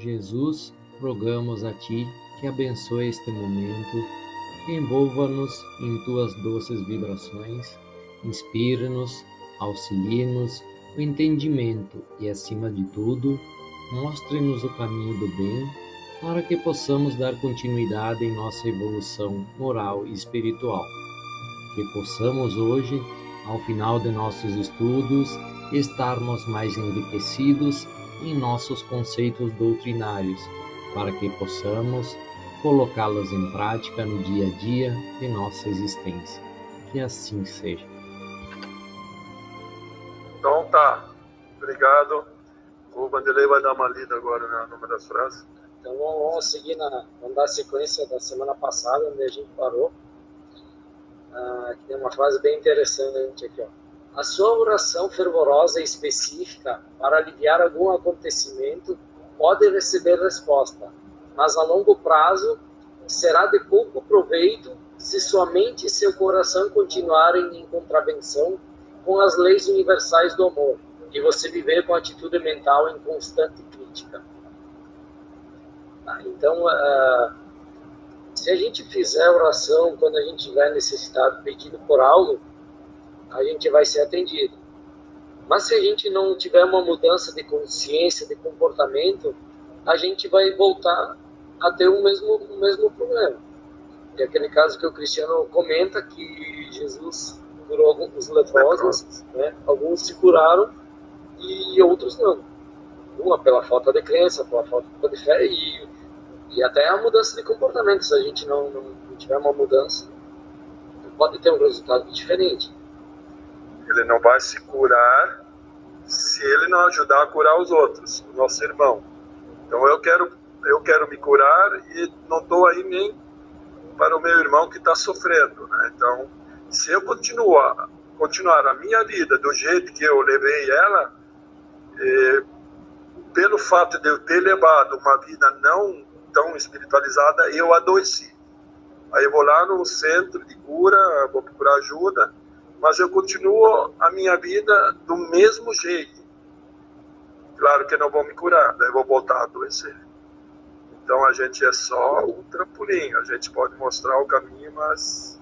Jesus, rogamos a Ti que abençoe este momento, que envolva-nos em Tuas doces vibrações, inspire-nos, auxilie-nos o entendimento e, acima de tudo, mostre-nos o caminho do bem, para que possamos dar continuidade em nossa evolução moral e espiritual. Que possamos hoje, ao final de nossos estudos, estarmos mais enriquecidos em nossos conceitos doutrinários, para que possamos colocá-los em prática no dia a dia de nossa existência. Que assim seja. Então tá, obrigado. O Vanderlei vai dar uma lida agora numa das frases. Então vamos seguir, vamos dar a sequência da semana passada, onde a gente parou. Aqui tem uma frase bem interessante aqui, ó. A sua oração fervorosa e específica para aliviar algum acontecimento pode receber resposta, mas a longo prazo será de pouco proveito se sua mente e seu coração continuarem em contravenção com as leis universais do amor e você viver com atitude mental em constante crítica. Então, se a gente fizer oração quando a gente tiver necessitado, pedido por algo, a gente vai ser atendido. Mas se a gente não tiver uma mudança de consciência, de comportamento, a gente vai voltar a ter o mesmo problema. É aquele caso que o Cristiano comenta, que Jesus curou alguns leprosos, né? Alguns se curaram e outros não. Uma pela falta de crença, pela falta de fé e até a mudança de comportamento. Se a gente não tiver uma mudança, pode ter um resultado diferente. Ele não vai se curar se ele não ajudar a curar os outros, o nosso irmão. Então eu quero me curar e não estou aí nem para o meu irmão que está sofrendo, né? Então, se eu continuar a minha vida do jeito que eu levei ela, pelo fato de eu ter levado uma vida não tão espiritualizada, eu adoeci. Aí eu vou lá no centro de cura, vou procurar ajuda, mas eu continuo a minha vida do mesmo jeito. Claro que não vou me curar, daí eu vou voltar a adoecer. Então a gente é só um trampolim, a gente pode mostrar o caminho, mas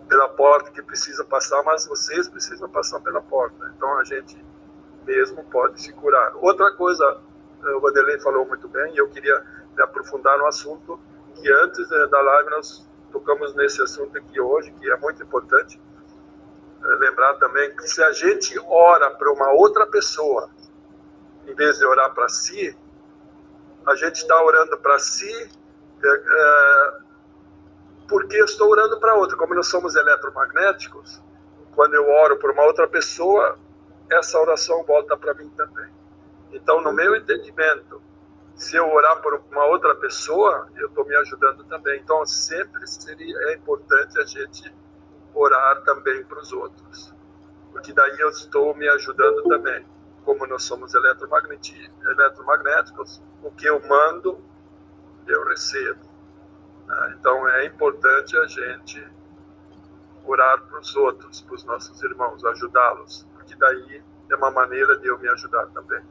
pela porta que precisa passar, mas vocês precisam passar pela porta. Então a gente mesmo pode se curar. Outra coisa, o Vanderlei falou muito bem, e eu queria me aprofundar no assunto, que antes da live nós tocamos nesse assunto aqui hoje, que é muito importante. Lembrar também que se a gente ora para uma outra pessoa, em vez de orar para si, a gente está orando para si porque eu estou orando para outra. Como nós somos eletromagnéticos, quando eu oro por uma outra pessoa, essa oração volta para mim também. Então, no meu entendimento, se eu orar por uma outra pessoa, eu estou me ajudando também. Então, sempre é importante a gente orar também para os outros, porque daí eu estou me ajudando também. Como nós somos eletromagnéticos, o que eu mando, eu recebo. Então é importante a gente orar para os outros, para os nossos irmãos, ajudá-los, porque daí é uma maneira de eu me ajudar também.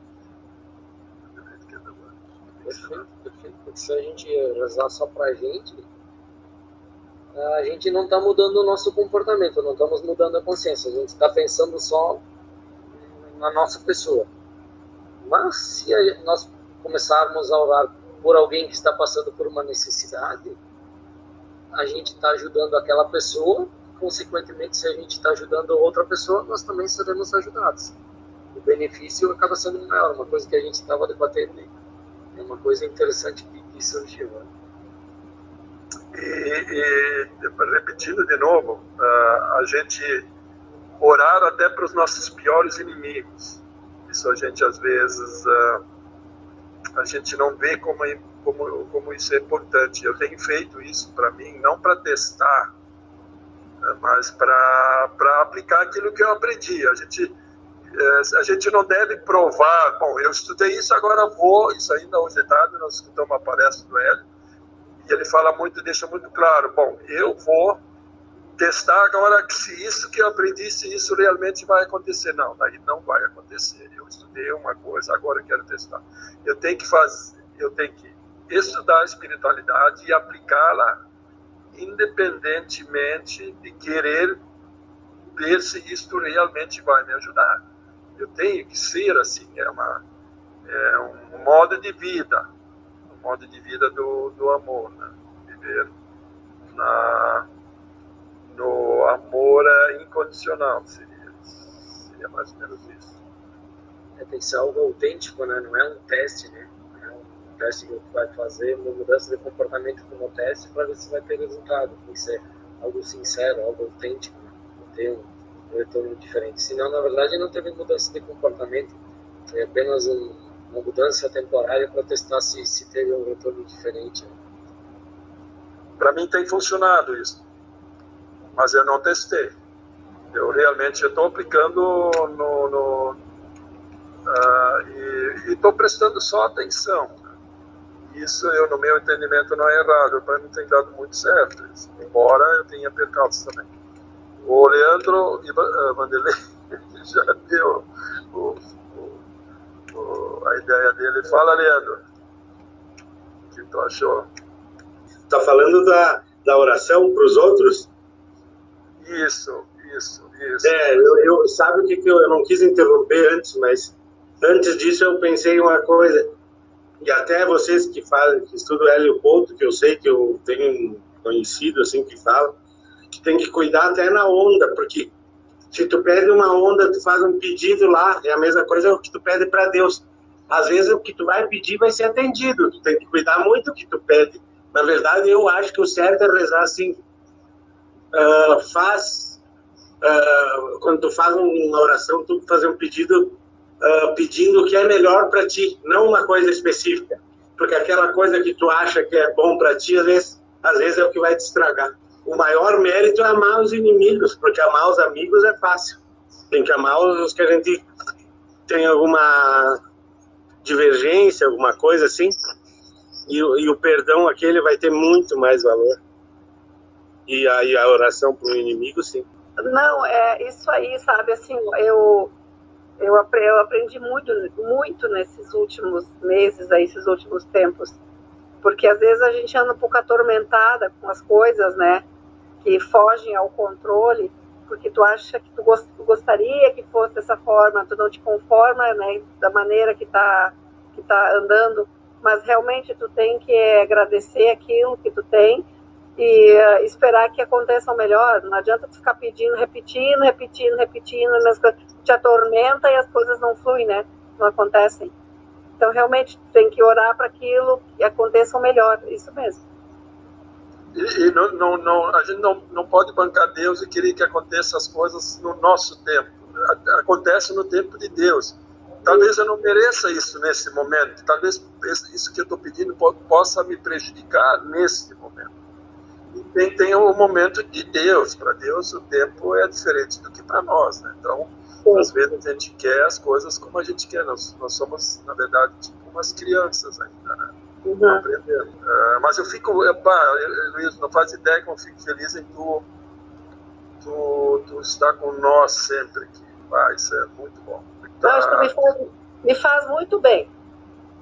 Perfeito. Porque se a gente rezar só para a gente não está mudando o nosso comportamento, não estamos mudando a consciência, a gente está pensando só na nossa pessoa. Mas se nós começarmos a orar por alguém que está passando por uma necessidade, a gente está ajudando aquela pessoa, consequentemente, se a gente está ajudando outra pessoa, nós também seremos ajudados. O benefício acaba sendo maior, uma coisa que a gente estava debatendo. É uma coisa interessante que surgiu, né? E repetindo de novo, a gente orar até para os nossos piores inimigos. Isso a gente às vezes a gente não vê como isso é importante. Eu tenho feito isso para mim, não para testar, mas para aplicar aquilo que eu aprendi. A gente não deve provar, bom, eu estudei isso, agora vou. Isso ainda hoje de tarde nós escutamos uma palestra do Hélio, e ele fala muito, deixa muito claro, bom, eu vou testar agora se isso que eu aprendi, se isso realmente vai acontecer. Não, daí não vai acontecer. Eu estudei uma coisa, agora eu quero testar. Eu tenho que fazer, eu tenho que estudar a espiritualidade e aplicá-la independentemente de querer ver se isto realmente vai me ajudar. Eu tenho que ser assim, é um modo de vida, do amor, né? Viver no amor incondicional, seria mais ou menos isso. Tem que ser algo autêntico, né? Não é um teste, né? Não é um teste que tu vai fazer, uma mudança de comportamento como teste para ver se vai ter resultado. Tem que ser algo sincero, algo autêntico, né? Não ter um retorno diferente. Senão, na verdade, não teve mudança de comportamento. Foi apenas uma mudança temporária para testar se teve um retorno diferente. Né? Para mim tem funcionado isso, mas eu não testei. Eu realmente estou aplicando e estou prestando só atenção. Isso, no meu entendimento, não é errado. Para mim tem dado muito certo isso, embora eu tenha percalços também. O Leandro Vanderlei já deu a ideia dele. Fala, Leandro, o que tu achou? Está falando da oração para os outros? Isso. Sabe o que eu não quis interromper antes, mas antes disso eu pensei em uma coisa, e até vocês que estudam Hélio Couto, que eu sei que eu tenho um conhecido assim que fala, que tem que cuidar até na onda, porque se tu pede uma onda, tu faz um pedido lá, é a mesma coisa que tu pede para Deus. Às vezes o que tu vai pedir vai ser atendido, tu tem que cuidar muito do que tu pede. Na verdade, eu acho que o certo é rezar assim, quando tu faz uma oração, tu fazer um pedido pedindo o que é melhor para ti, não uma coisa específica, porque aquela coisa que tu acha que é bom para ti, às vezes é o que vai te estragar. O maior mérito é amar os inimigos, porque amar os amigos é fácil. Tem que amar os que a gente tem alguma divergência, alguma coisa assim, e o perdão aquele vai ter muito mais valor. E a oração para o inimigo, sim. Não, é isso aí, sabe, assim, eu aprendi muito nesses últimos meses, esses últimos tempos, porque às vezes a gente anda um pouco atormentada com as coisas, né, que fogem ao controle, porque tu acha que tu gostaria que fosse dessa forma, tu não te conforma, né, da maneira que tá andando, mas realmente tu tem que agradecer aquilo que tu tem e esperar que aconteça o melhor. Não adianta tu ficar pedindo, repetindo, mas te atormenta e as coisas não fluem, né? Não acontecem. Então, realmente, tu tem que orar para aquilo que aconteça o melhor. Isso mesmo. E a gente não pode bancar Deus e querer que aconteça as coisas no nosso tempo. Acontece no tempo de Deus. Talvez eu não mereça isso nesse momento. Talvez isso que eu estou pedindo possa me prejudicar nesse momento. E tem o momento de Deus. Para Deus o tempo é diferente do que para nós, né? Então, às vezes a gente quer as coisas como a gente quer. Nós somos, na verdade, tipo umas crianças ainda, né? Aprendendo. Mas eu fico, Luiz, não faz ideia como eu fico feliz em tu estar com nós sempre aqui. Isso é muito bom. Acho que me faz muito bem.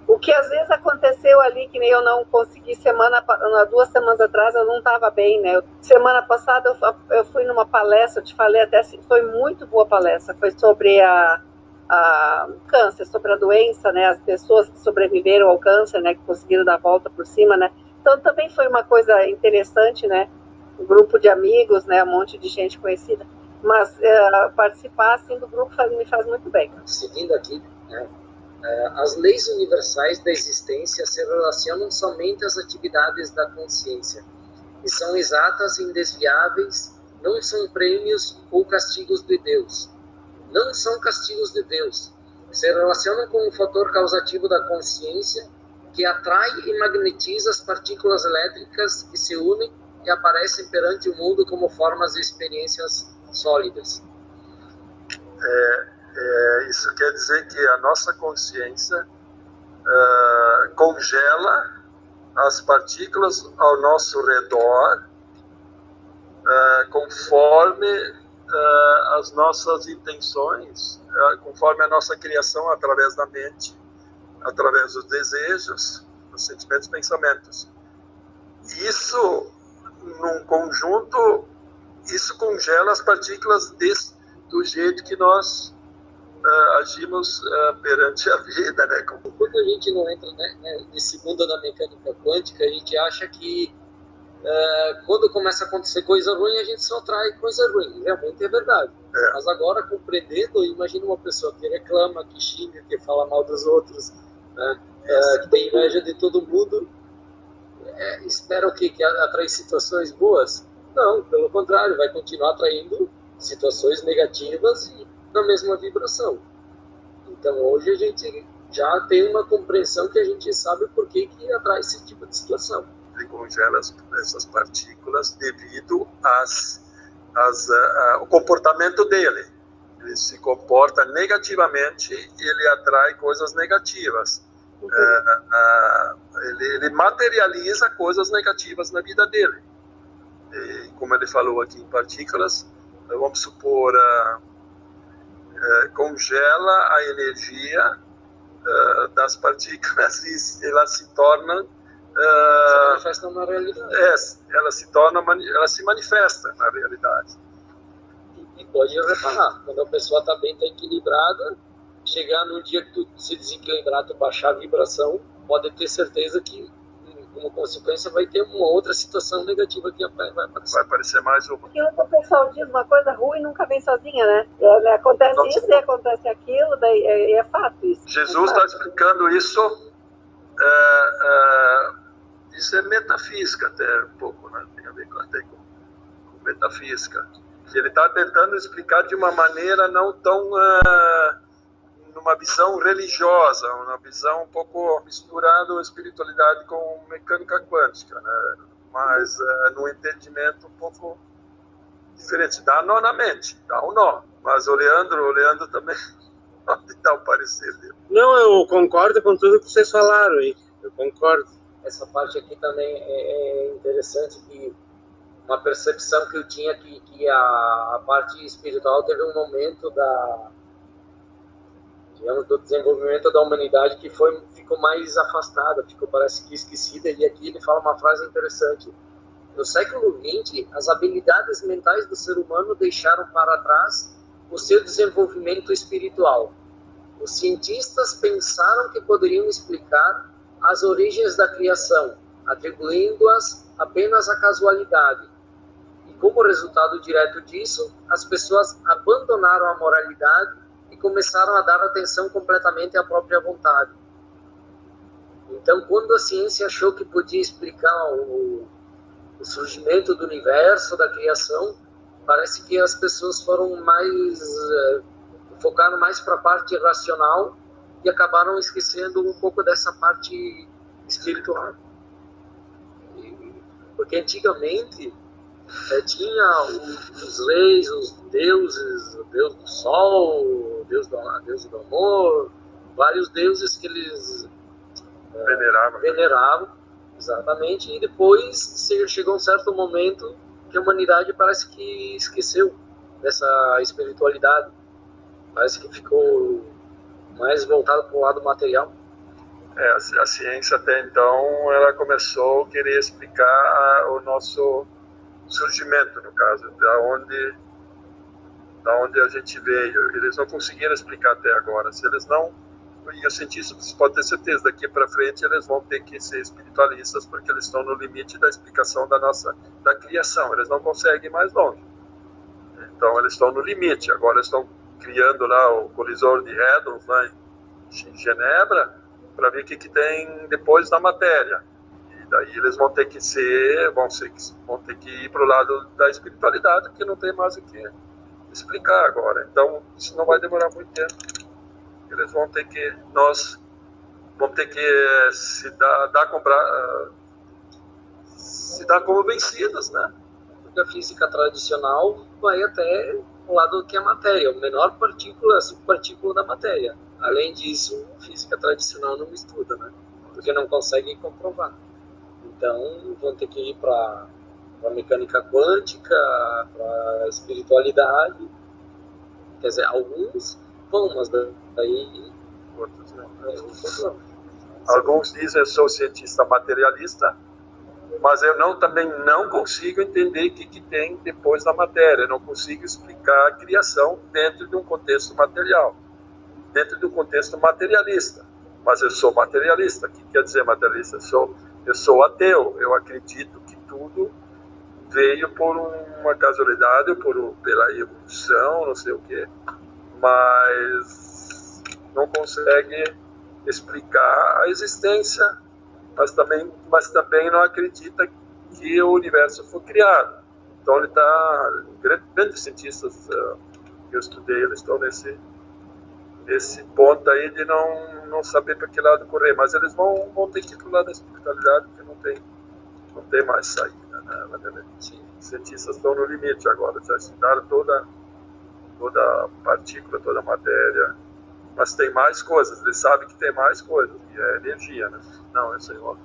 O que às vezes aconteceu ali, que nem eu não consegui 2 semanas atrás, eu não estava bem, né? Semana passada eu fui numa palestra, eu te falei até assim, foi muito boa palestra, foi sobre o câncer, sobre a doença, né? As pessoas que sobreviveram ao câncer, né? Que conseguiram dar a volta por cima, né? Então também foi uma coisa interessante, né? Um grupo de amigos, né? Um monte de gente conhecida. Mas participar assim do grupo me faz muito bem. Seguindo aqui, né? As leis universais da existência se relacionam somente às atividades da consciência e são exatas e indesviáveis, não são prêmios ou castigos de Deus. Não são castigos de Deus. Se relacionam com o fator causativo da consciência que atrai e magnetiza as partículas elétricas que se unem e aparecem perante o mundo como formas de experiências sólidas. Isso quer dizer que a nossa consciência congela as partículas ao nosso redor conforme as nossas intenções, conforme a nossa criação através da mente, através dos desejos, nos sentimentos e pensamentos. Isso, num conjunto, isso congela as partículas do jeito que nós agimos perante a vida, né? Quando a gente não entra, né, nesse mundo da mecânica quântica, a gente acha que quando começa a acontecer coisa ruim, a gente só atrai coisa ruim. Realmente é verdade. Mas agora, compreendendo, imagina uma pessoa que reclama, que xinga, que fala mal dos outros, né, que tem inveja de todo mundo, espera o quê? Que atrai situações boas? Não, pelo contrário, vai continuar atraindo situações negativas e na mesma vibração. Então, hoje a gente já tem uma compreensão que a gente sabe por que atrai esse tipo de situação. Ele congela essas partículas devido ao comportamento dele. Ele se comporta negativamente, ele atrai coisas negativas. Ele materializa coisas negativas na vida dele. E, como ele falou aqui em partículas, vamos supor, congela a energia das partículas e elas se tornam se manifestam na realidade. Ela se manifesta na realidade. E pode reparar, quando a pessoa está bem, está equilibrada, chegar no dia que tu se desequilibrar, tu baixar a vibração, pode ter certeza que, como consequência, vai ter uma outra situação negativa que vai aparecer. Vai aparecer mais uma. Aquilo que o pessoal diz, uma coisa ruim nunca vem sozinha, né? Acontece isso e acontece aquilo, daí é fato isso. Jesus está explicando isso. Isso é metafísica até um pouco, né? Tem a ver com metafísica. Que ele está tentando explicar de uma maneira não tão numa visão religiosa, uma visão um pouco misturando espiritualidade com mecânica quântica, né? Mas num entendimento um pouco diferente. Dá nó na mente, dá um nó. Mas o Leandro também pode dar o parecer dele. Não, eu concordo com tudo que vocês falaram aí. Eu concordo. Essa parte aqui também é interessante, que uma percepção que eu tinha que a parte espiritual teve um momento do desenvolvimento da humanidade que ficou mais afastada, parece que esquecida, e aqui ele fala uma frase interessante. No século XX, as habilidades mentais do ser humano deixaram para trás o seu desenvolvimento espiritual. Os cientistas pensaram que poderiam explicar as origens da criação, atribuindo-as apenas à casualidade. E como resultado direto disso, as pessoas abandonaram a moralidade e começaram a dar atenção completamente à própria vontade. Então, quando a ciência achou que podia explicar o surgimento do universo, da criação, parece que as pessoas focaram mais para a parte racional e acabaram esquecendo um pouco dessa parte espiritual. Porque antigamente tinha os reis, os deuses, o deus do sol, o deus do amor, vários deuses que eles veneravam, exatamente, e depois chegou um certo momento que a humanidade parece que esqueceu dessa espiritualidade, parece que ficou mais voltada para o lado material. A ciência até então ela começou a querer explicar o nosso surgimento, no caso, da onde a gente veio. Eles não conseguiram explicar até agora. Se eles não, e os cientistas podem ter certeza, daqui para frente eles vão ter que ser espiritualistas, porque eles estão no limite da explicação da criação. Eles não conseguem ir mais longe. Então eles estão no limite. Agora eles estão criando lá o colisor de Hadron lá em Genebra, para ver o que tem depois da matéria. E daí eles vão ter que ir para o lado da espiritualidade, porque não tem mais o que explicar agora. Então isso não vai demorar muito tempo. Eles vão ter que, nós vamos ter que se dar como vencidos, né? Porque a física tradicional vai até o lado que é a matéria, a menor partícula, a subpartícula da matéria. Além disso, a física tradicional não estuda, né? Porque não consegue comprovar. Então, vão ter que ir para a mecânica quântica, para a espiritualidade. Quer dizer, alguns vão, mas daí outros não. Outros não. Alguns dizem eu sou cientista materialista, mas eu também não consigo entender o que tem depois da matéria. Eu não consigo explicar a criação dentro de um contexto material, dentro de um contexto materialista. Mas eu sou materialista. O que quer dizer materialista? Eu sou ateu. Eu acredito que tudo veio por uma casualidade, pela evolução, não sei o quê, mas não consegue explicar a existência, mas também não acredita que o universo foi criado. Então ele está, grandes cientistas que eu estudei, eles estão nesse ponto aí de não saber para que lado correr, mas eles vão ter que ir para o lado da espiritualidade, porque não tem mais saída, né? Os cientistas estão no limite agora, já estudaram toda partícula, toda matéria, mas tem mais coisas, eles sabem que tem mais coisas, que é energia, né? Não, eu sei lá.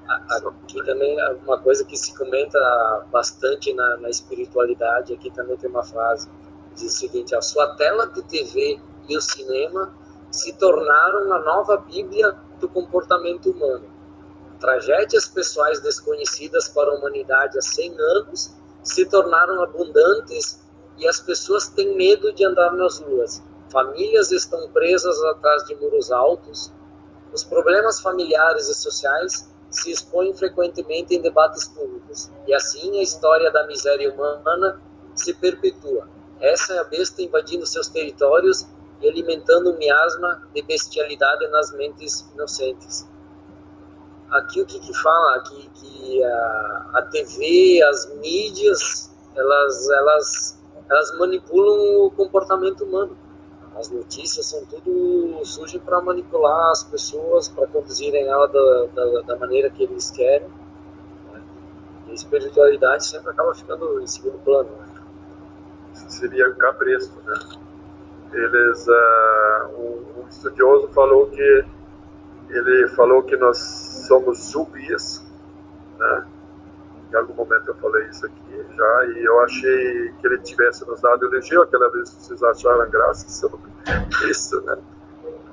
Aqui também uma coisa que se comenta bastante na espiritualidade, aqui também tem uma frase, diz o seguinte: a sua tela de TV e o cinema se tornaram a nova Bíblia do comportamento humano. Tragédias pessoais desconhecidas para a humanidade há 100 anos se tornaram abundantes e as pessoas têm medo de andar nas ruas. Famílias estão presas atrás de muros altos. Os problemas familiares e sociais se expõem frequentemente em debates públicos. E assim a história da miséria humana se perpetua. Essa é a besta invadindo seus territórios e alimentando um miasma de bestialidade nas mentes inocentes. Aqui o que fala? Que a TV, as mídias, elas manipulam o comportamento humano. As notícias são tudo surgem para manipular as pessoas, para conduzirem ela da maneira que eles querem, né? E a espiritualidade sempre acaba ficando em segundo plano, né? Seria cabresto, né? Um estudioso falou que nós somos zumbis, né? Em algum momento eu falei isso aqui já, e eu achei que ele tivesse nos dado elogio aquela vez que vocês acharam graça sobre isso, né?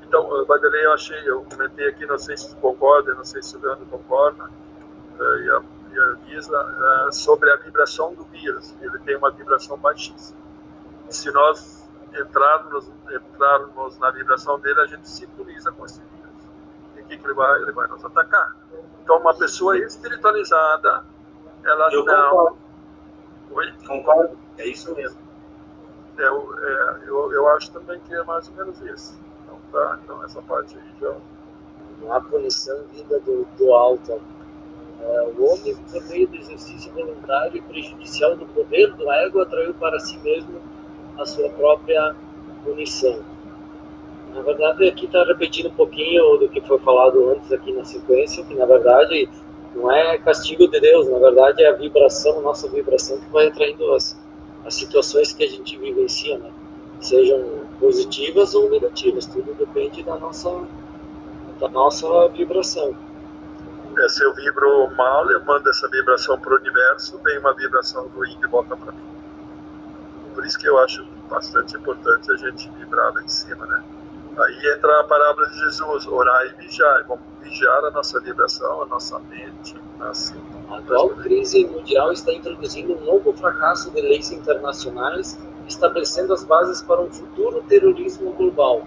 Então, Vanderlei, eu comentei aqui, não sei se concorda, não sei se o Leandro concorda, e a Guisa, sobre a vibração do vírus. Ele tem uma vibração baixíssima. Se nós entrarmos na vibração dele, a gente sintoniza com esse vírus. E o que ele vai nos atacar? Então, uma pessoa espiritualizada, ela eu não... Concordo. Oi? Concordo, é isso mesmo. Eu acho também que é mais ou menos isso. Então essa parte aí já... Não há punição vinda do alto. O homem, por meio do exercício voluntário e prejudicial do poder do ego, atraiu para si mesmo a sua própria punição. Na verdade, aqui está repetindo um pouquinho do que foi falado antes aqui na sequência, que na verdade não é castigo de Deus, na verdade é a vibração, nossa vibração, que vai atraindo as situações que a gente vivencia, né? Sejam positivas ou negativas, tudo depende da nossa vibração. Se eu vibro mal, eu mando essa vibração para o universo, vem uma vibração ruim de volta para mim. Por isso que eu acho bastante importante a gente vibrar lá em cima, né? Aí entra a palavra de Jesus, orar e vigiar. Vamos vigiar a nossa vibração, a nossa mente. Assim, a atual crise mundial está introduzindo um novo fracasso de leis internacionais, estabelecendo as bases para um futuro terrorismo global.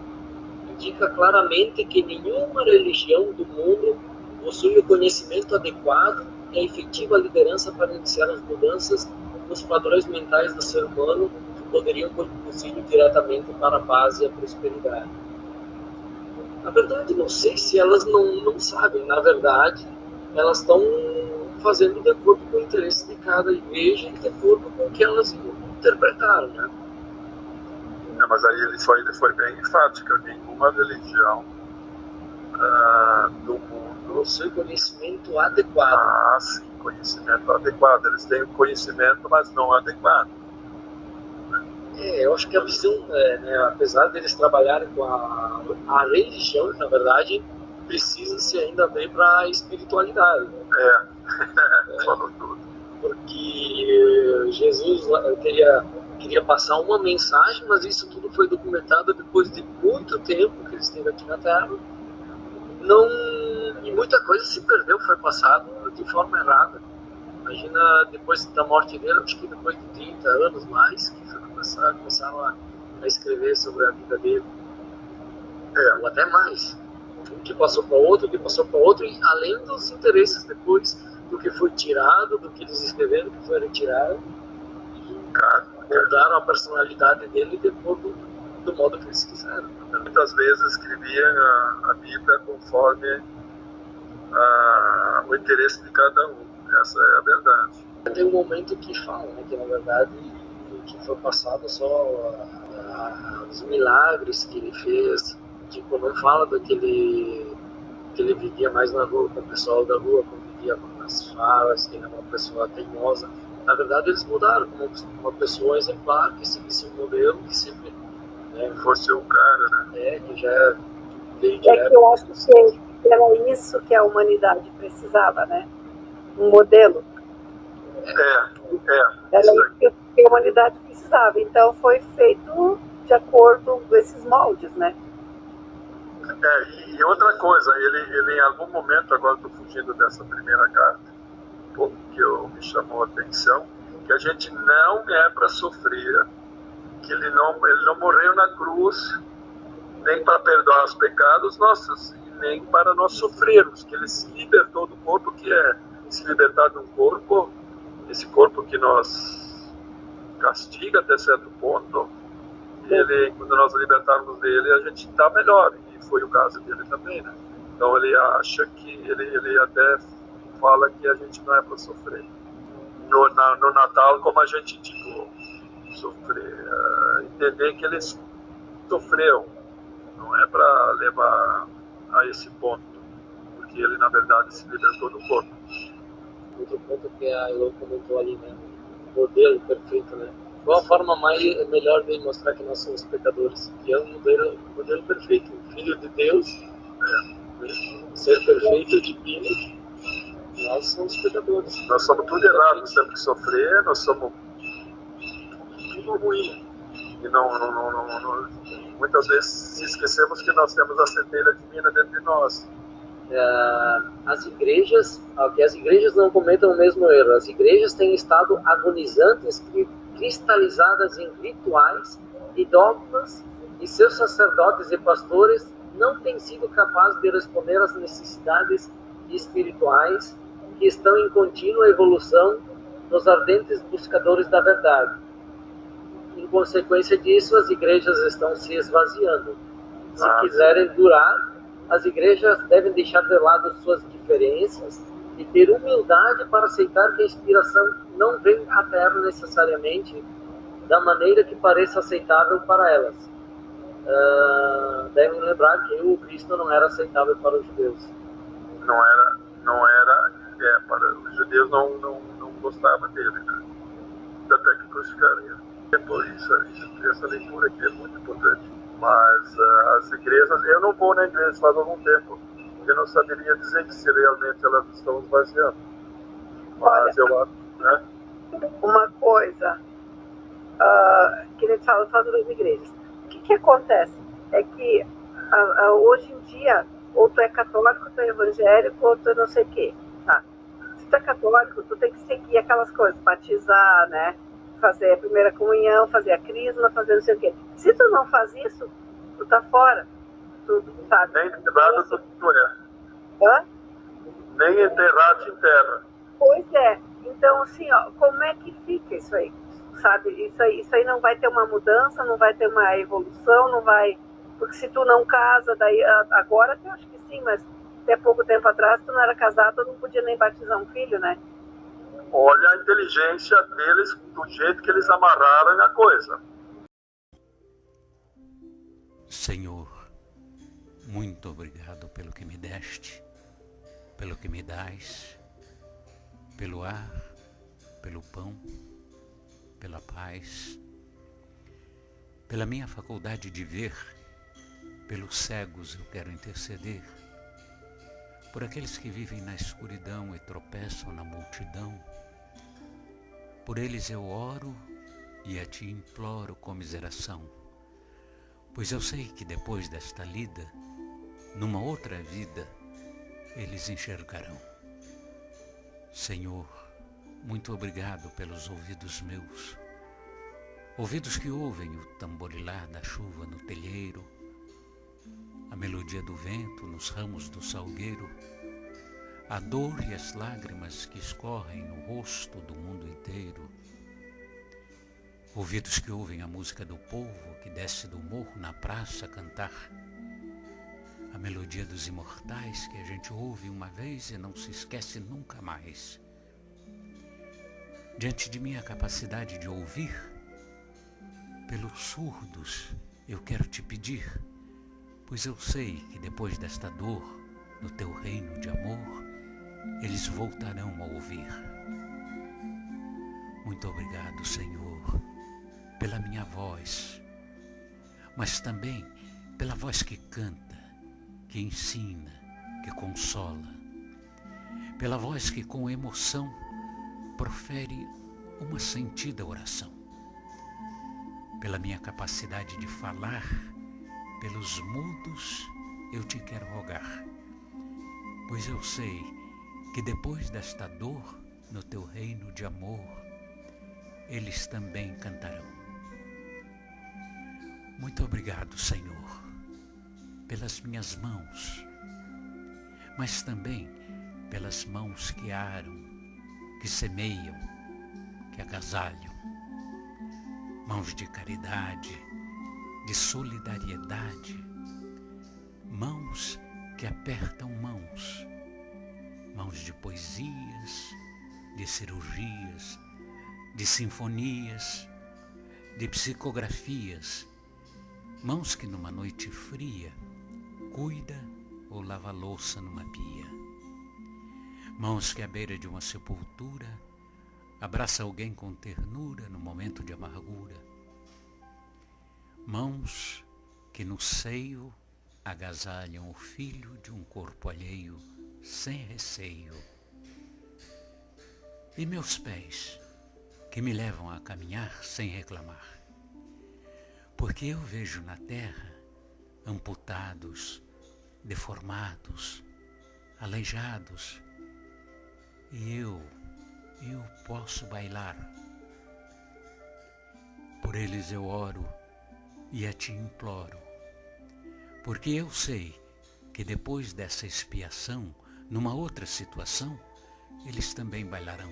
Indica claramente que nenhuma religião do mundo possui o conhecimento adequado e a efetiva liderança para iniciar as mudanças nos padrões mentais do ser humano que poderiam conduzir diretamente para a paz e a prosperidade. Na verdade, não sei se elas não sabem. Na verdade, elas estão fazendo de acordo com o interesse de cada igreja e de acordo com o que elas interpretaram, né? Mas aí ele foi bem enfático. Nenhuma religião do mundo possui conhecimento adequado. Sim, conhecimento adequado. Eles têm o conhecimento, mas não adequado. Eu acho que a visão, apesar deles trabalharem com a religião, na verdade, precisa-se ainda abrir para a espiritualidade. Falou tudo. Porque Jesus queria passar uma mensagem, mas isso tudo foi documentado depois de muito tempo que ele esteve aqui na Terra. não, e muita coisa se perdeu, foi passado de forma errada. Imagina, depois da morte dele, acho que depois de 30 anos mais, que começaram a escrever sobre a vida dele. Ou até mais. Um que passou para outro, e além dos interesses depois, do que foi tirado, do que eles escreveram, que foi retirado, mudaram a personalidade dele depois do modo que eles quiseram. Muitas vezes escreviam a Bíblia conforme o interesse de cada um. Essa é a verdade. Tem um momento que fala, né, que na verdade que foi passado só os milagres que ele fez. Tipo, não fala que ele vivia mais na rua com o pessoal da rua, convivia com as falas, que ele era uma pessoa teimosa. Na verdade, eles mudaram como uma pessoa exemplar, que seguisse um modelo, que sempre fosse um cara, né? Que já veio direto. É que eu acho que era isso que a humanidade precisava, né? Um modelo. Era isso que a humanidade precisava. Então foi feito de acordo com esses moldes, né? E outra coisa, ele em algum momento, agora estou fugindo dessa primeira carta, um pouco que me chamou a atenção, que a gente não é para sofrer, que ele não morreu na cruz nem para perdoar os pecados nossos, e nem para nós sofrermos, que ele se libertou do corpo, que é se libertar de um corpo, esse corpo que nos castiga até certo ponto, e quando nós libertarmos dele, a gente está melhor, e foi o caso dele também, né? Então ele acha que, ele até fala que a gente não é para sofrer. No Natal, como a gente sofrer, entender que ele sofreu, não é para levar a esse ponto, porque ele na verdade se libertou do corpo. Outro ponto que a Elô comentou ali, né? O modelo perfeito, né? Qual a forma melhor de mostrar que nós somos pecadores? Que é o modelo perfeito, o Filho de Deus, ser perfeito, divino. Nós somos pecadores. Nós somos tudo errado, nós temos que sofrer, nós somos tudo ruim. E muitas vezes esquecemos que nós temos a centelha divina dentro de nós. As igrejas não cometem o mesmo erro. As igrejas têm estado agonizantes, cristalizadas em rituais e dogmas, e seus sacerdotes e pastores não têm sido capazes de responder às necessidades espirituais que estão em contínua evolução nos ardentes buscadores da verdade. Em consequência disso, as igrejas estão se esvaziando. Se quiserem durar, as igrejas devem deixar de lado suas diferenças e ter humildade para aceitar que a inspiração não vem à Terra necessariamente da maneira que pareça aceitável para elas. Devem lembrar que o Cristo não era aceitável para os judeus. Para os judeus não gostavam dele, né? Até que crucificaram. Depois, essa leitura aqui é muito importante. Mas as igrejas, eu não vou na igreja faz algum tempo, eu não saberia dizer que se realmente elas estão esvaziando. Mas eu acho, né? Uma coisa que a gente fala das igrejas. O que acontece? É que hoje em dia, ou tu é católico, ou tu é evangélico, ou tu é não sei o quê. Tá? Se tu é católico, tu tem que seguir aquelas coisas, batizar, né? Fazer a primeira comunhão, fazer a crisma, fazer não sei o quê. Se tu não faz isso, tu tá fora. Tu sabe? Nem enterrado tu é. Hã? Nem enterrado te enterra. Pois é. Então, assim, como é que fica isso aí? Sabe? Isso aí não vai ter uma mudança, não vai ter uma evolução, não vai... Porque se tu não casa, daí agora eu acho que sim, mas até pouco tempo atrás tu não era casado, tu não podia nem batizar um filho, né? Olha a inteligência deles, do jeito que eles amarraram a coisa. Senhor, muito obrigado pelo que me deste, pelo que me dás, pelo ar, pelo pão, pela paz, pela minha faculdade de ver, pelos cegos eu quero interceder, por aqueles que vivem na escuridão e tropeçam na multidão. Por eles eu oro e a ti imploro comiseração, pois eu sei que depois desta lida numa outra vida, eles enxergarão. Senhor, muito obrigado pelos ouvidos meus, ouvidos que ouvem o tamborilar da chuva no telheiro, a melodia do vento nos ramos do salgueiro, a dor e as lágrimas que escorrem no rosto do mundo inteiro. Ouvidos que ouvem a música do povo que desce do morro na praça a cantar, a melodia dos imortais que a gente ouve uma vez e não se esquece nunca mais. Diante de minha capacidade de ouvir, pelos surdos eu quero te pedir, pois eu sei que depois desta dor, no teu reino de amor, eles voltarão a ouvir. Muito obrigado, Senhor, pela minha voz, mas também pela voz que canta, que ensina, que consola, pela voz que com emoção profere uma sentida oração, pela minha capacidade de falar, pelos mudos eu te quero rogar, pois eu sei que depois desta dor, no teu reino de amor, eles também cantarão. Muito obrigado, Senhor, pelas minhas mãos, mas também pelas mãos que aram, que semeiam, que agasalham, mãos de caridade, de solidariedade, mãos que apertam mãos, mãos de poesias, de cirurgias, de sinfonias, de psicografias, mãos que numa noite fria cuida ou lava louça numa pia, mãos que à beira de uma sepultura abraça alguém com ternura no momento de amargura, mãos que no seio agasalham o filho de um corpo alheio sem receio, e meus pés que me levam a caminhar sem reclamar, porque eu vejo na terra amputados, deformados, aleijados, e eu posso bailar. Por eles eu oro e a ti imploro, porque eu sei que depois dessa expiação, numa outra situação, eles também bailarão.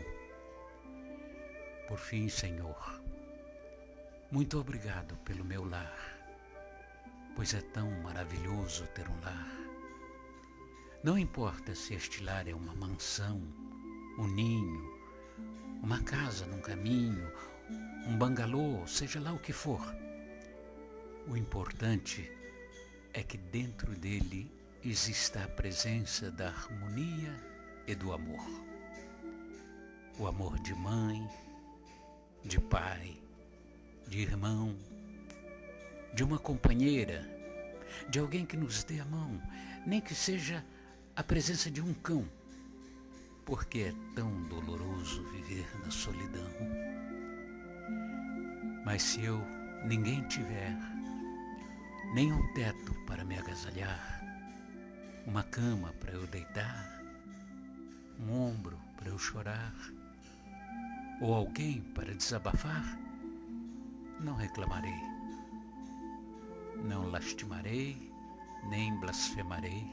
Por fim, Senhor, muito obrigado pelo meu lar, pois é tão maravilhoso ter um lar. Não importa se este lar é uma mansão, um ninho, uma casa num caminho, um bangalô, seja lá o que for. O importante é que dentro dele exista a presença da harmonia e do amor. O amor de mãe, de pai, de irmão, de uma companheira, de alguém que nos dê a mão, nem que seja a presença de um cão, porque é tão doloroso viver na solidão. Mas se eu ninguém tiver, nem um teto para me agasalhar, uma cama para eu deitar, um ombro para eu chorar, ou alguém para desabafar, não reclamarei, não lastimarei, nem blasfemarei,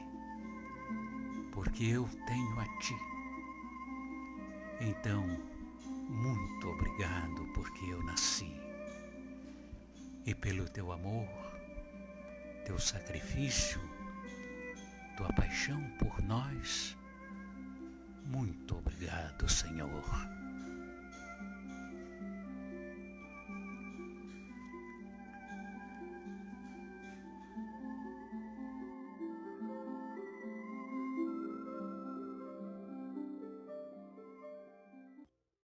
porque eu tenho a ti. Então, muito obrigado porque eu nasci, e pelo teu amor, teu sacrifício, tua paixão por nós. Muito obrigado, Senhor.